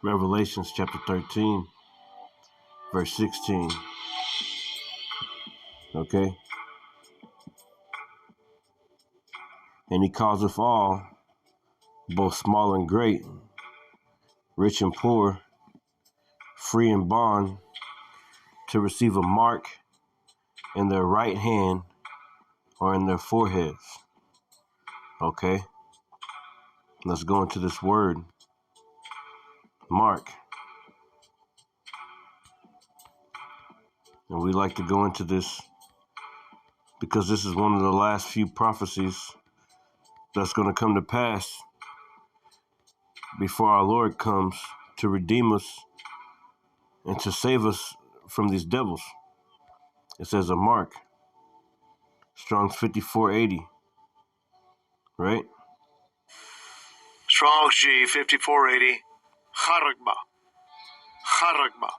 Revelations chapter 13, verse 16. Okay? And he causeth all, both small and great, rich and poor, free and bond, to receive a mark in their right hand or in their foreheads. Okay? Let's go into this word, mark. And we like to go into this because this is one of the last few prophecies that's going to come to pass before our Lord comes to redeem us and to save us from these devils. It says a mark. Strong's 5480. Right? Strong's G 5480. Charagma. Charagma.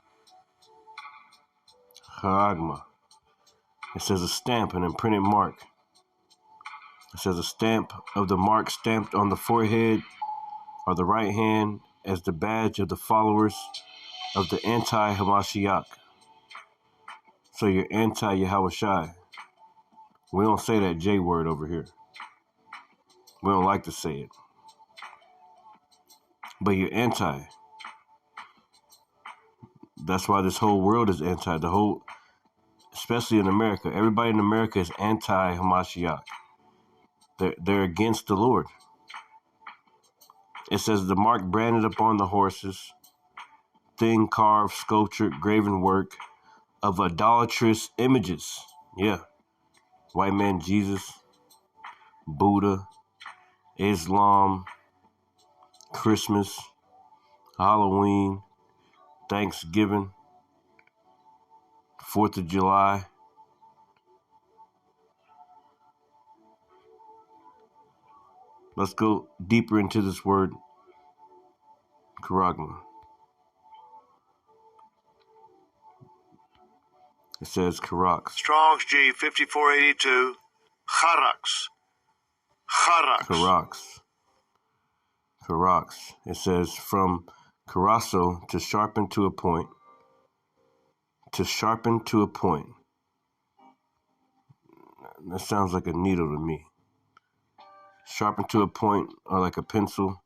Charagma. It says a stamp, an imprinted mark. It says a stamp of the mark stamped on the forehead or the right hand as the badge of the followers of the anti-Hamashiach. So you're anti-Yahushai. We don't say that J word over here. We don't like to say it. But you're anti. That's why this whole world is anti. Especially in America. Everybody in America is anti-Hamashiach. They're against the Lord. It says the mark branded upon the horses, thing carved, sculptured, graven work of idolatrous images. Yeah. White man Jesus, Buddha, Islam, Christmas, Halloween, Thanksgiving, 4th of July. Let's go deeper into this word, charagma. It says karax. Strong's G 5482. Charax. Charax. Karax. Karax. It says from karasso, to sharpen to a point. To sharpen to a point. That sounds like a needle to me. Sharpen to a point, or like a pencil.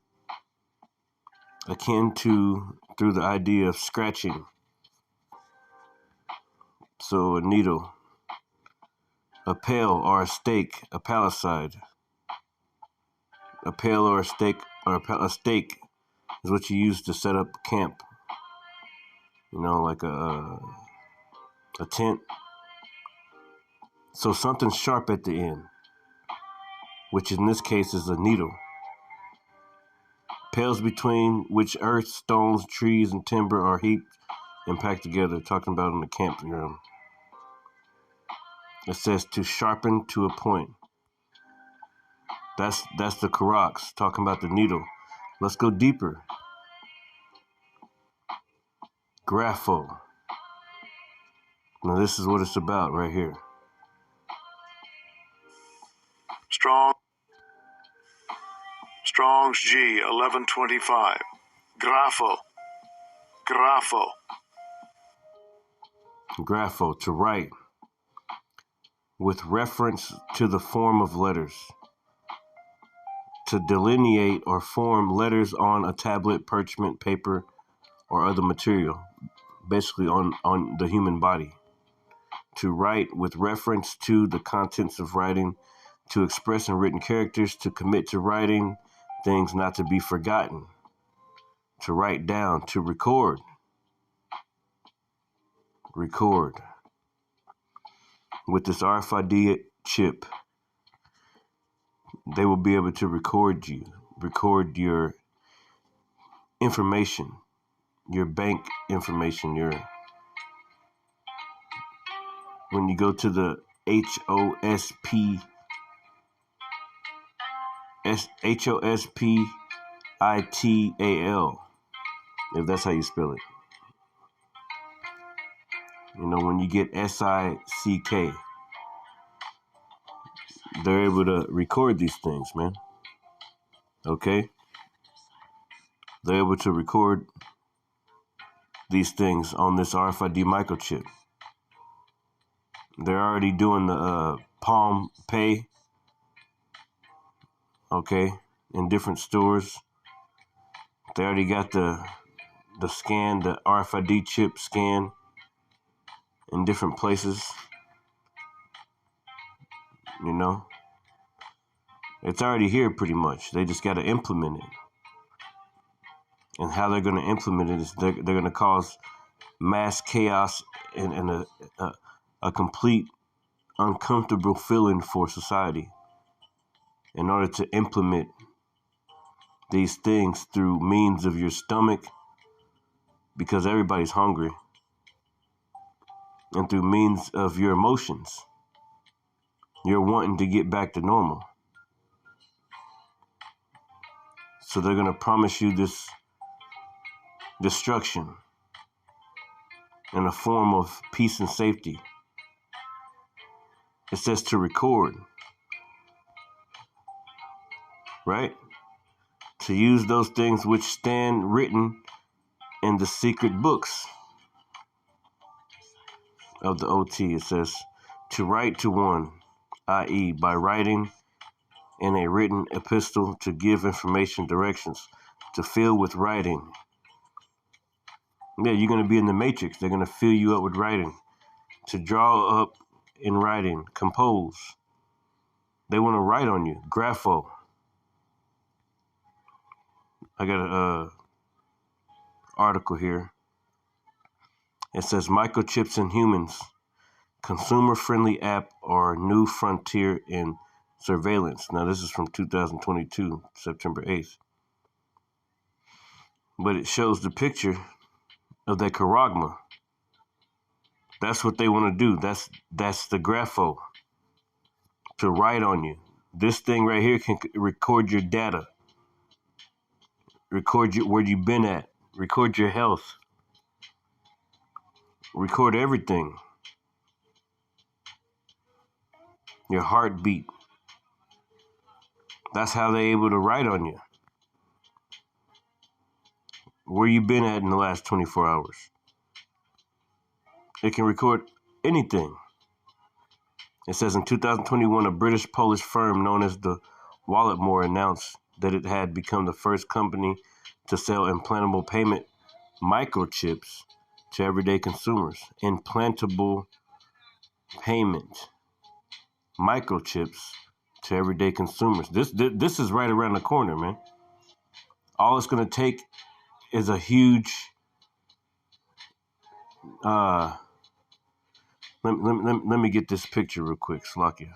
Akin to, through the idea of scratching. So a needle. A pail or a stake, a palicide. A pail or a stake, or a stake is what you use to set up camp. You know, like a tent. So something sharp at the end, which in this case is a needle. Pails between which earth, stones, trees, and timber are heaped and packed together, talking about in the campground. It says to sharpen to a point. That's the karax, talking about the needle. Let's go deeper. Graphō. Now this is what it's about right here. Strong's G 1125. Graphō. Graphō. Graphō, to write, with reference to the form of letters. To delineate or form letters on a tablet, parchment, paper, or other material. Basically on the human body. To write with reference to the contents of writing. To express in written characters. To commit to writing things not to be forgotten. To write down. To record. Record. With this RFID chip, they will be able to record you, record your information, your bank information, when you go to the HOSPITAL, if that's how you spell it. You know, when you get SICK, they're able to record these things, man. Okay? They're able to record these things on this RFID microchip. They're already doing the Palm Pay, okay, in different stores. They already got the scan, the RFID chip scan in different places. You know, it's already here pretty much. They just got to implement it. And how they're going to implement it is they're going to cause mass chaos and a complete uncomfortable feeling for society in order to implement these things through means of your stomach, because everybody's hungry, and through means of your emotions. You're wanting to get back to normal. So they're going to promise you this destruction in a form of peace and safety. It says to record, right? To use those things which stand written in the secret books of the OT. It says to write to one, i.e., by writing in a written epistle, to give information, directions, to fill with writing. Yeah, you're going to be in the matrix. They're going to fill you up with writing. To draw up in writing, compose. They want to write on you. Graphō. I got an article here. It says microchips in humans, consumer-friendly app or new frontier in surveillance. Now this is from 2022, September 8th. But it shows the picture of that charagma. That's what they want to do. That's the graphō. To write on you. This thing right here can record your data. Record where you've been at. Record your health. Record everything. Your heartbeat. That's how they're able to write on you. Where you been at in the last 24 hours. It can record anything. It says in 2021, a British-Polish firm known as the Walletmore announced that it had become the first company to sell implantable payment microchips to everyday consumers. Implantable payment microchips to everyday consumers. This is right around the corner, man. All it's going to take is a huge let me get this picture real quick, Slakia.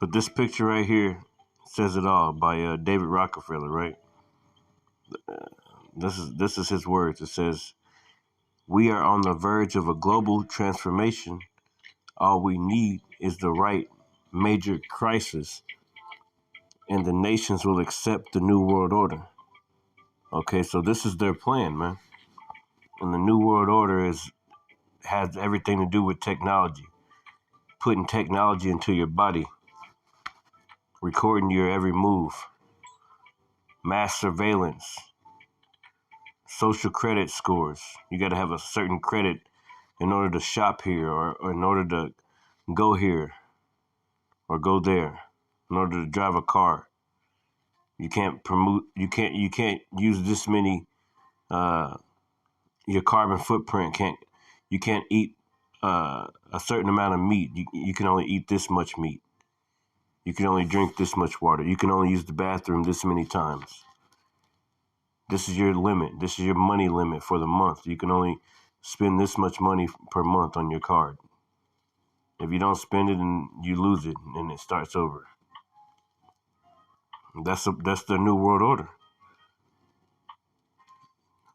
But this picture right here says it all, by David Rockefeller, right? This is his words. It says, "We are on the verge of a global transformation. All we need is the right major crisis, and the nations will accept the new world order." Okay, so this is their plan, man. And the new world order has everything to do with technology. Putting technology into your body. Recording your every move. Mass surveillance. Social credit scores. You got to have a certain credit in order to shop here, or in order to go here or go there, in order to drive a car. You can't use this many, your carbon footprint you can't eat a certain amount of meat. You can only eat this much meat. You can only drink this much water. You can only use the bathroom this many times. This is your limit. This is your money limit for the month. You can only spend this much money per month on your card. If you don't spend it, and you lose it, and it starts over. That's the new world order.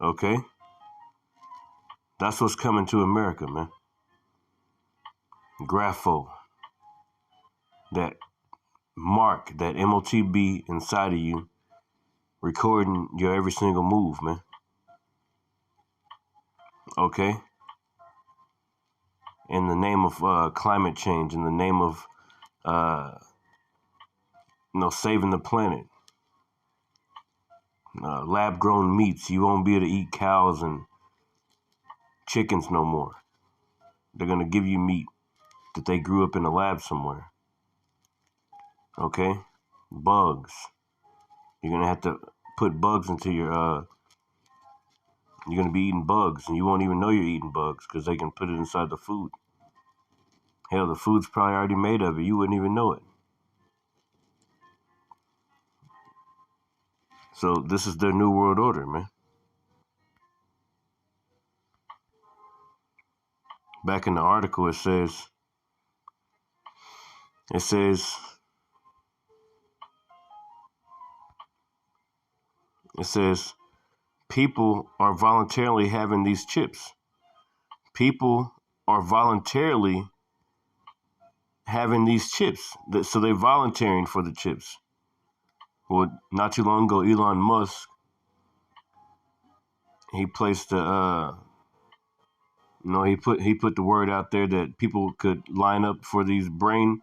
Okay? That's what's coming to America, man. Graphō. That mark, that MOTB inside of you, recording your every single move, man. Okay? In the name of climate change, in the name of saving the planet. lab-grown meats. You won't be able to eat cows and chickens no more. They're going to give you meat that they grew up in a lab somewhere. Okay? Bugs. You're going to have to put bugs into your, you're going to be eating bugs, and you won't even know you're eating bugs because they can put it inside the food. Hell, the food's probably already made of it. You wouldn't even know it. So this is their new world order, man. Back in the article, it says, people are voluntarily having these chips. People are voluntarily having these chips. So they're volunteering for the chips. Well, not too long ago, Elon Musk, he placed he put the word out there that people could line up for these brain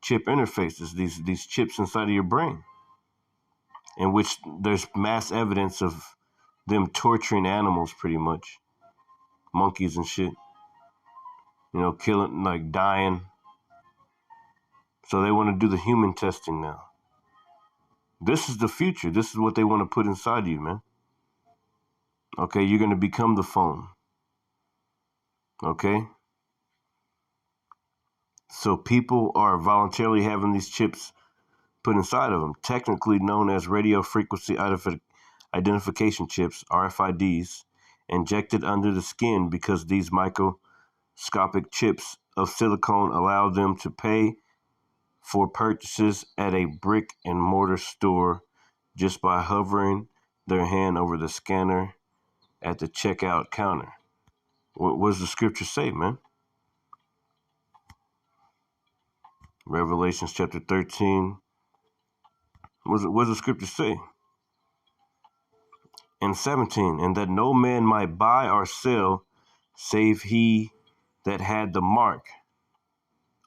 chip interfaces, these chips inside of your brain, in which there's mass evidence of them torturing animals, pretty much, monkeys and shit, killing, like dying. So they want to do the human testing now. This is the future. This is what they want to put inside you, man. Okay, you're going to become the phone. Okay? So people are voluntarily having these chips put inside of them, technically known as radio frequency identification chips, RFIDs, injected under the skin because these microscopic chips of silicone allow them to pay for purchases at a brick and mortar store just by hovering their hand over the scanner at the checkout counter. What does the scripture say, man? Revelations chapter 13. What does the scripture say? And 17, and that no man might buy or sell save he that had the mark,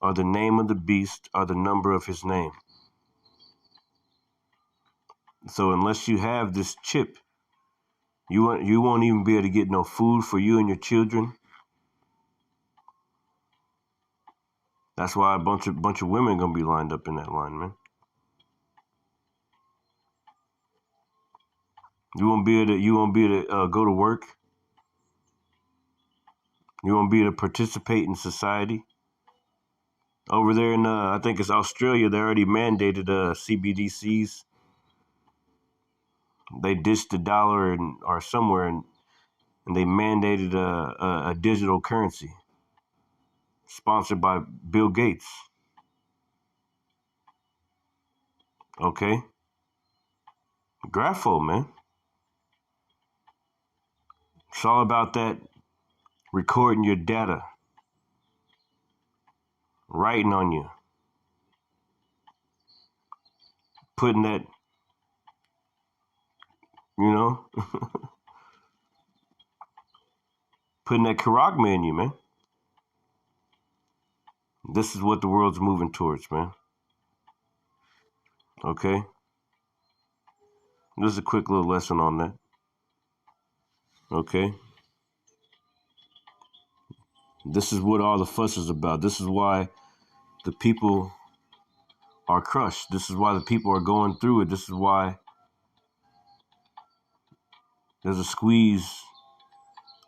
or the name of the beast, or the number of his name. So unless you have this chip, you won't even be able to get no food for you and your children. That's why a bunch of women gonna be lined up in that line, man. You won't be able to go to work. You won't be able to participate in society. Over there in I think it's Australia, they already mandated CBDCs. They ditched the dollar or somewhere, and they mandated a digital currency sponsored by Bill Gates. Okay, graphō, man. It's all about that recording your data, writing on you, putting that, putting that charagma in you, man. This is what the world's moving towards, man. Okay? Just a quick little lesson on that. Okay? This is what all the fuss is about. This is why the people are crushed. This is why the people are going through it. This is why there's a squeeze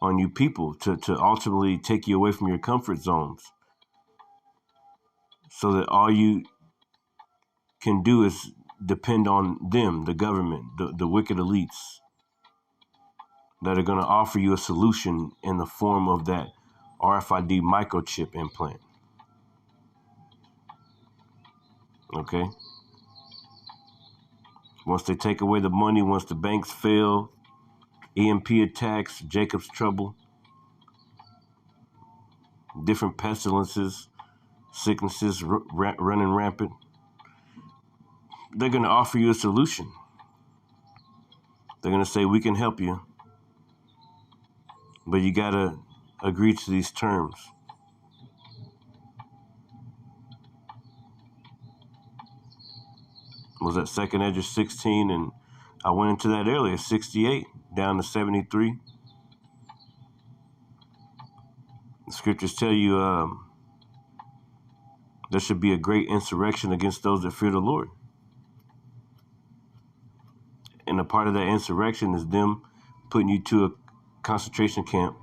on you people to ultimately take you away from your comfort zones, so that all you can do is depend on them, the government, the wicked elites that are going to offer you a solution in the form of that RFID microchip implant. Okay? Once they take away the money, once the banks fail, EMP attacks, Jacob's trouble, different pestilences, sicknesses running rampant, they're going to offer you a solution. They're going to say, we can help you, but you got to agree to these terms. Was that 2nd Edge 16? And I went into that earlier, 68 down to 73. The scriptures tell you there should be a great insurrection against those that fear the Lord. And a part of that insurrection is them putting you to a concentration camp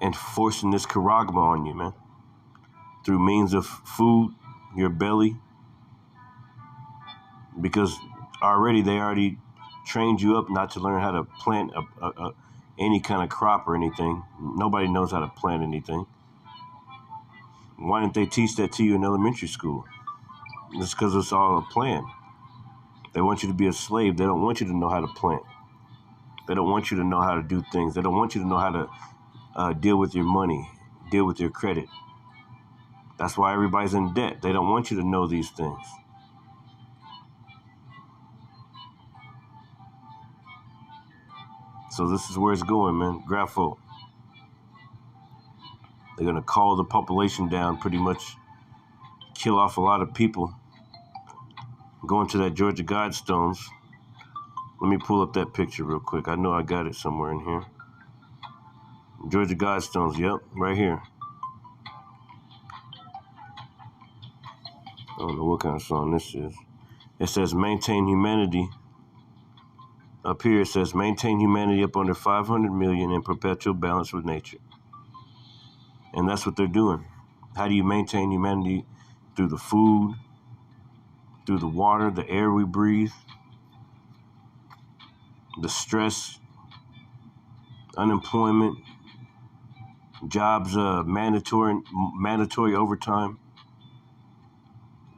and forcing this charagma on you, man, through means of food, your belly, because they already trained you up not to learn how to plant any kind of crop or anything. Nobody knows how to plant anything. Why didn't they teach that to you in elementary school? It's because it's all a plan. They want you to be a slave. They don't want you to know how to plant. They don't want you to know how to do things. They don't want you to know how to deal with your money, deal with your credit. That's why everybody's in debt. They don't want you to know these things. So this is where it's going, man. Graphō. They're going to call the population down, pretty much kill off a lot of people. Going to that Georgia Guidestones. Let me pull up that picture real quick. I know I got it somewhere in here. Georgia Guidestones, yep, right here. I don't know what kind of song this is. It says maintain humanity. Up here it says maintain humanity up under 500 million in perpetual balance with nature. And that's what they're doing. How do you maintain humanity? Through the food, through the water, the air we breathe, the stress, unemployment, jobs, mandatory overtime.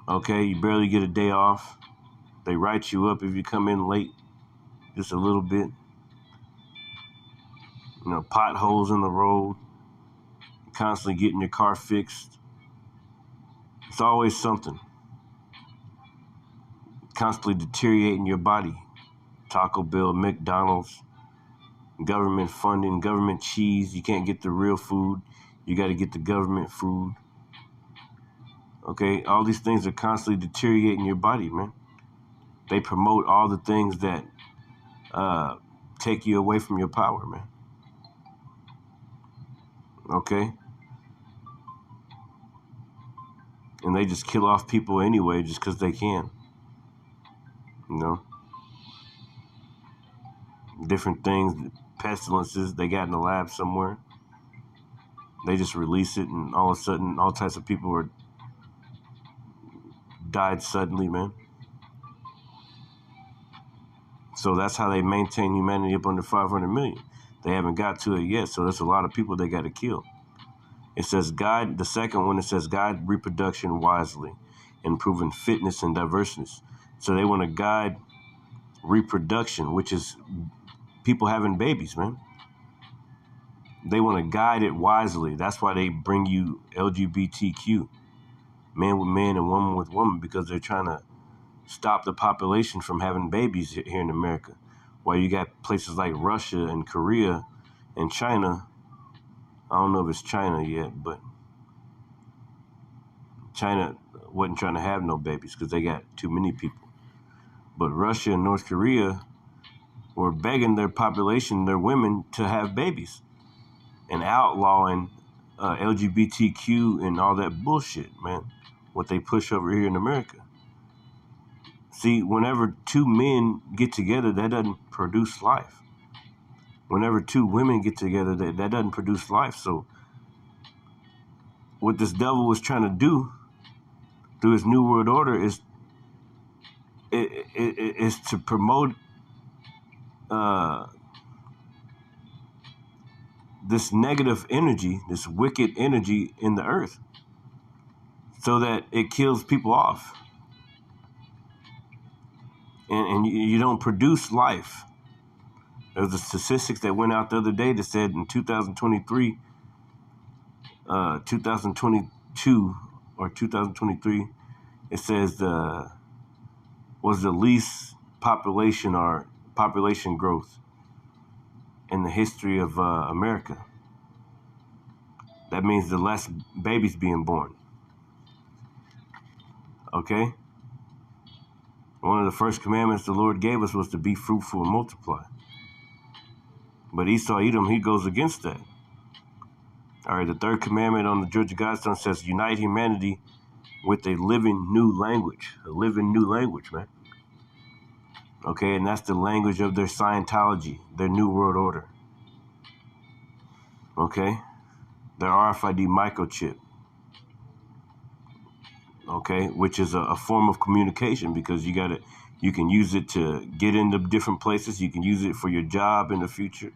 Okay, you barely get a day off. They write you up if you come in late, just a little bit. You know, potholes in the road, constantly getting your car fixed. It's always something. Constantly deteriorating your body. Taco Bell, McDonald's, government funding, government cheese. You can't get the real food. You got to get the government food. Okay, all these things are constantly deteriorating your body, man. They promote all the things that take you away from your power, man. Okay? And they just kill off people anyway just because they can. You know? Different things, pestilences they got in the lab somewhere. They just release it, and all of a sudden, all types of people died suddenly, man. So that's how they maintain humanity up under 500 million. They haven't got to it yet, so there's a lot of people they got to kill. It says guide, the second one, it says guide reproduction wisely, improving fitness and diverseness. So they want to guide reproduction, which is people having babies, man. They want to guide it wisely. That's why they bring you LGBTQ, man with man and woman with woman, because they're trying to stop the population from having babies here in America. While you got places like Russia and Korea and China. I don't know if it's China yet, but China wasn't trying to have no babies because they got too many people. But Russia and North Korea were begging their population, their women, to have babies and outlawing LGBTQ and all that bullshit, man, what they push over here in America. See, whenever two men get together, that doesn't produce life. Whenever two women get together, that doesn't produce life. So what this devil was trying to do through his New World Order is to promote this negative energy, this wicked energy in the earth, so that it kills people off. And you don't produce life. There's a statistics that went out the other day that said in 2023, 2022 or 2023, it says was the least population or population growth in the history of America. That means the less babies being born. Okay? One of the first commandments the Lord gave us was to be fruitful and multiply. But Esau, Edom, he goes against that. All right, the third commandment on the Georgia Guidestone says, unite humanity with a living new language. A living new language, man. Okay, and that's the language of their Scientology, their New World Order. Okay, their RFID microchip. Okay, which is a form of communication, because you can use it to get into different places. You can use it for your job in the future,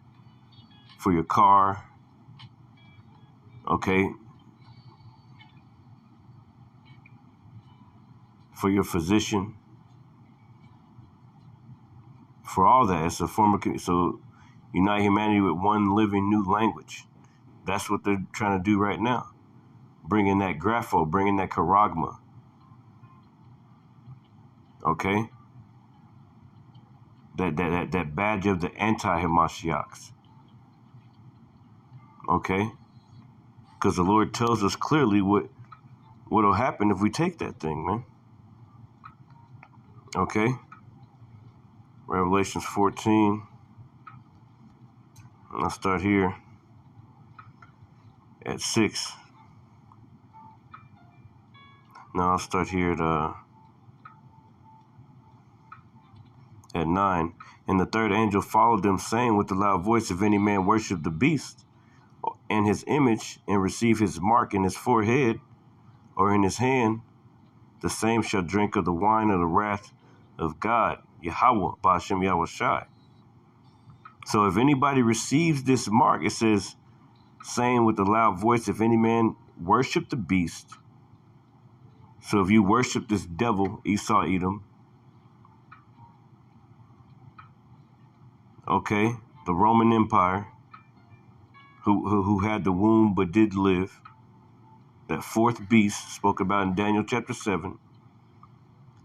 for your car. Okay, for your physician, for all that. It's a form of, so unite humanity with one living new language. That's what they're trying to do right now. Bringing that graphō, bringing that charagma. Okay? That badge of the anti-Hamashiachs. Okay? Because the Lord tells us clearly what'll happen if we take that thing, man. Okay? Revelations 14. I'll start here at 6. No, I'll start here at 9. And the third angel followed them, saying with a loud voice, if any man worship the beast and his image, and receive his mark in his forehead or in his hand, the same shall drink of the wine of the wrath of God, Yahweh, Ba'ashem Yahushai. So if anybody receives this mark, it says, saying with a loud voice, if any man worship the beast. So if you worship this devil, Esau, Edom, okay, the Roman Empire, who had the womb but did live, that fourth beast spoke about in Daniel chapter 7.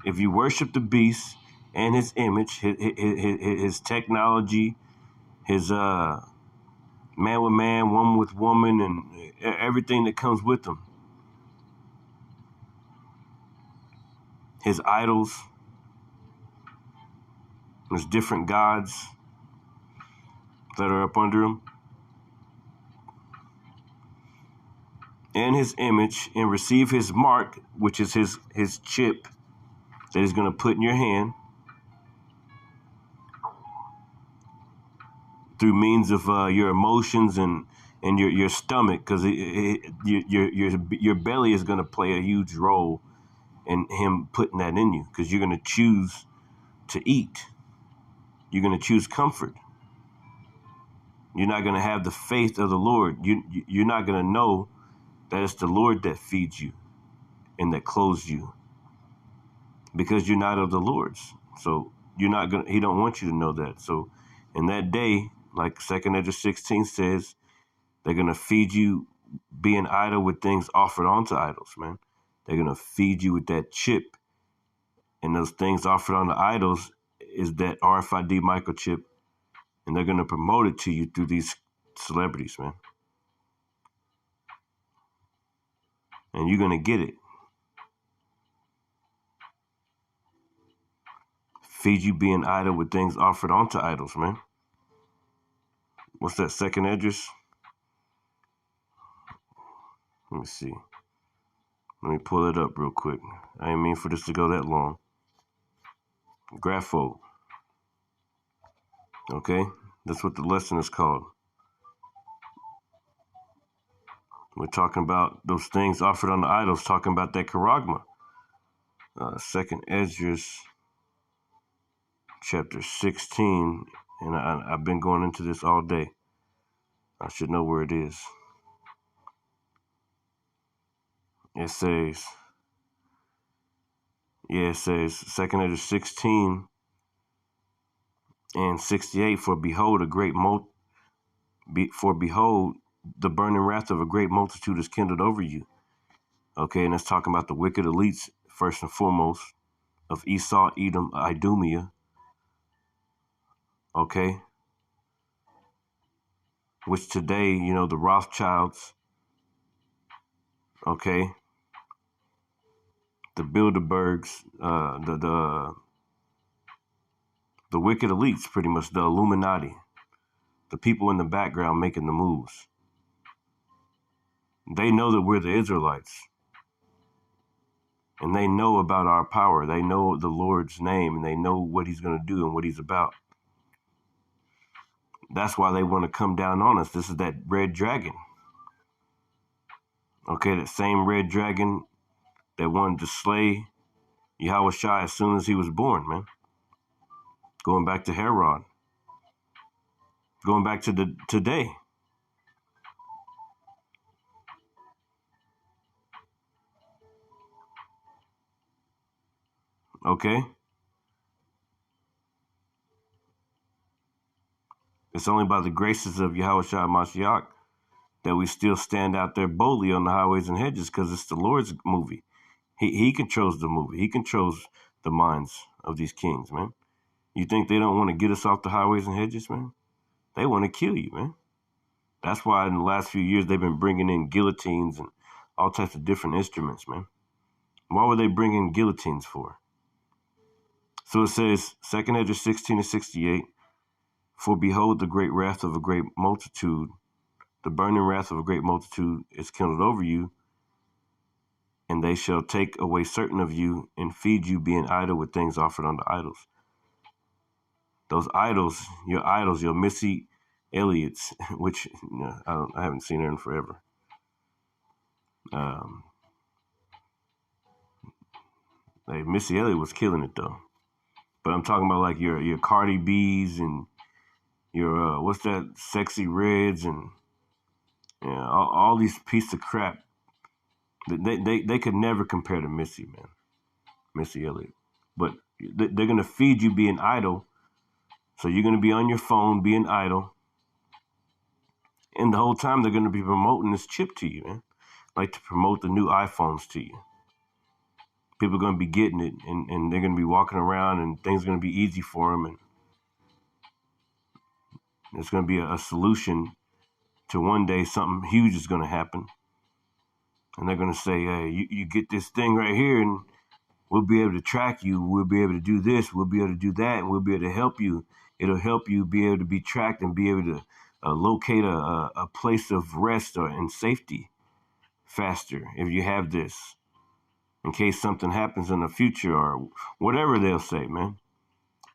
If you worship the beast and his image, his technology, his man with man, woman with woman, and everything that comes with them, his idols, his different gods that are up under him, and his image, and receive his mark, which is his chip that he's going to put in your hand through means of your emotions and your stomach, because your belly is going to play a huge role in him putting that in you, because you're going to choose to eat. You're going to choose comfort. You're not going to have the faith of the Lord. You're not going to know that it's the Lord that feeds you and that clothes you, because you're not of the Lord's. So you're not going. He don't want you to know that. So in that day, like 2 Esdras 16 says, they're going to feed you being idle with things offered onto idols, man. They're going to feed you with that chip. And those things offered on the idols is that RFID microchip. And they're going to promote it to you through these celebrities, man. And you're going to get it. Feed you being idle with things offered onto idols, man. What's that, 2 Esdras? Let me see. Let me pull it up real quick. I didn't mean for this to go that long. Graphō. Okay? That's what the lesson is called. We're talking about those things offered on the idols, talking about that charagma. 2 Esdras chapter 16. And I've been going into this all day. I should know where it is. It says 2 Esdras 16 and 68, for behold, the burning wrath of a great multitude is kindled over you. Okay, and it's talking about the wicked elites, first and foremost, of Esau, Edom, Idumea. Okay, which today, the Rothschilds, okay, the Bilderbergs, The wicked elites, pretty much the Illuminati, the people in the background making the moves. They know that we're the Israelites. And they know about our power. They know the Lord's name, and they know what he's going to do and what he's about. That's why they want to come down on us. This is that red dragon. Okay, that same red dragon that wanted to slay Yahushua as soon as he was born, man. Going back to Herod. Going back to today. Okay? It's only by the graces of Yahushua Mashiach that we still stand out there boldly on the highways and hedges, because it's the Lord's movie. He controls the movie. He controls the minds of these kings, man. You think they don't want to get us off the highways and hedges, man? They want to kill you, man. That's why in the last few years they've been bringing in guillotines and all types of different instruments, man. Why were they bringing guillotines for? So it says, 2 Ezra 16:68, for behold, the great wrath of a great multitude, the burning wrath of a great multitude is kindled over you, and they shall take away certain of you and feed you, being idle with things offered unto idols. Those idols, your Missy Elliott's, which I haven't seen her in forever. Missy Elliott was killing it though. But I'm talking about like your Cardi B's and your what's that, Sexy Reds, and all these pieces of crap. They could never compare to Missy, man. Missy Elliott. But they're gonna feed you being idle. So you're gonna be on your phone being idle. And the whole time they're gonna be promoting this chip to you, man. Like to promote the new iPhones to you. People are going to be getting it, and they're going to be walking around, and things are going to be easy for them, and it's going to be a solution to one day something huge is going to happen, and they're going to say, hey, you get this thing right here, and we'll be able to track you, we'll be able to do this, we'll be able to do that, and we'll be able to help you. It'll help you be able to be tracked and be able to locate a place of rest and safety faster if you have this, in case something happens in the future or whatever they'll say, man.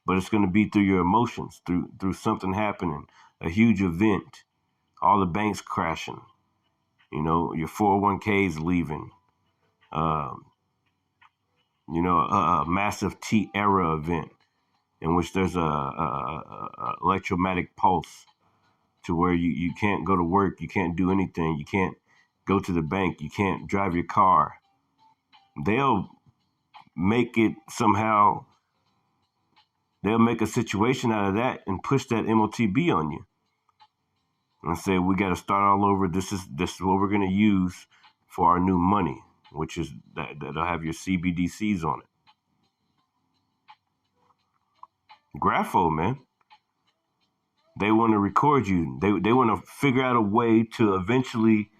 But it's going to be through your emotions, through something happening, a huge event, all the banks crashing, your 401ks leaving, a massive T-era event in which there's a electromagnetic pulse to where you can't go to work, you can't do anything, you can't go to the bank, you can't drive your car. They'll make it somehow, they'll make a situation out of that and push that MOTB on you and say, we got to start all over. This is what we're going to use for our new money, which is that'll have your CBDCs on it. Graphō, man. They want to record you. They want to figure out a way to eventually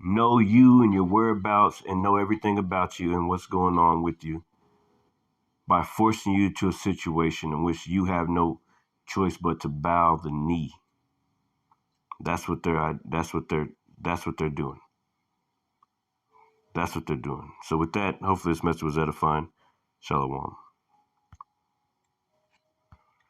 know you and your whereabouts and know everything about you and what's going on with you by forcing you to a situation in which you have no choice but to bow the knee. That's what they're doing. That's what they're doing. So with that, hopefully this message was edifying. Shalom.